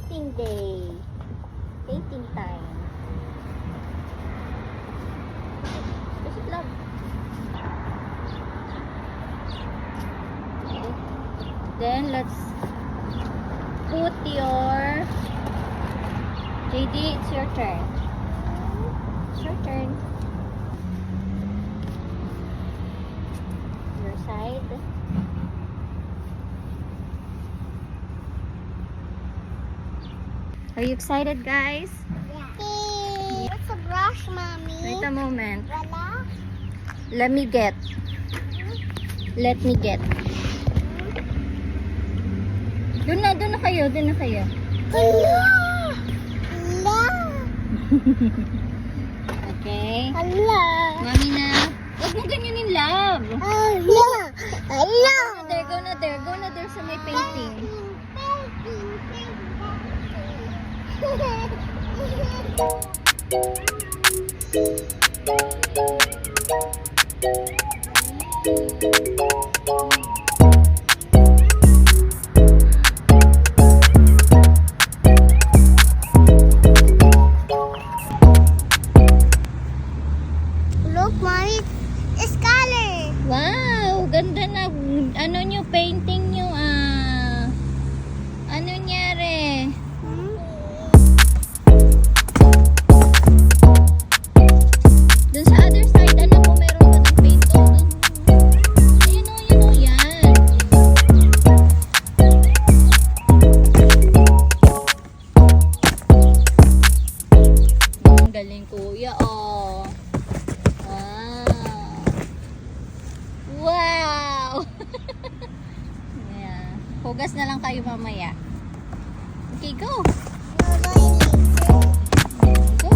Painting day. Painting time. Is it love? Okay. Then let's put your JD, it's your turn. It's your turn. Your side. Are you excited, guys? Yeah. What's a brush, mommy? Wait a moment. Wala? Let me get. Doon na kayo, Hala! Hala! Okay. Hala! Mami na. Huwag mo ganyanin, love. Hala! Hala! Go na there sa may painting. Look, mommy, it's color. Wow, ganda na. Ano nyo, painting nyo, Ano nyari? Dun sa other side, ano mo, meron ka ng paint o? Ayun o, yan. Ang galing, kuya, oh. Wow! Yeah. Hugas na lang kayo mamaya. Okay, go! Go!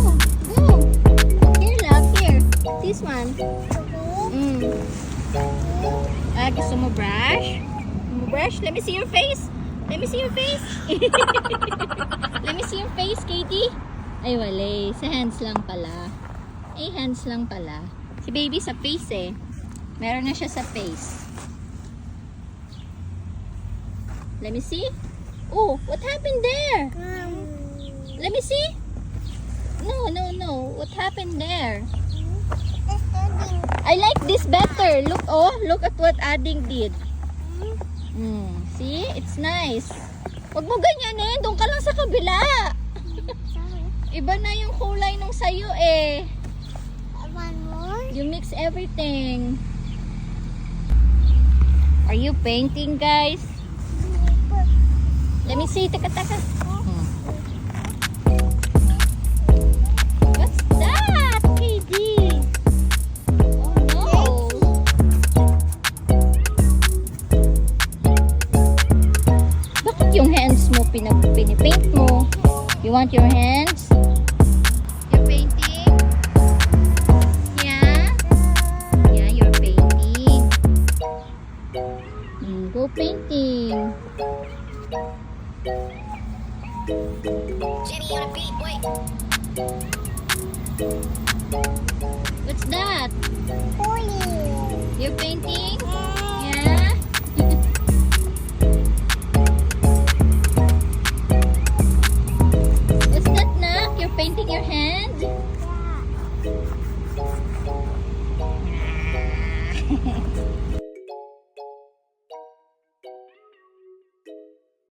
Here, love, here. This one. Gusto mo brush? Let me see your face. Let me see your face, Katie. Ay, wala. Sa hands lang pala. Si baby sa face eh. Meron na siya sa face. Let me see. Oh, what happened there? Let me see. No. What happened there? I like this better. Look at what Ading did. See? It's nice. Huwag mo ganyanin. Doon ka lang sa kabila. Iba na yung kulay nung sayo eh. One more? You mix everything. Are you painting, guys? Let me see. Taka. What's that, Katie? Oh no. Bakit yung hands mo pinipaint mo? You want your hands? You're painting? Yeah? Yeah, you're painting. Go painting. Jenny on a beat, wait. What's that? Holy. You're painting?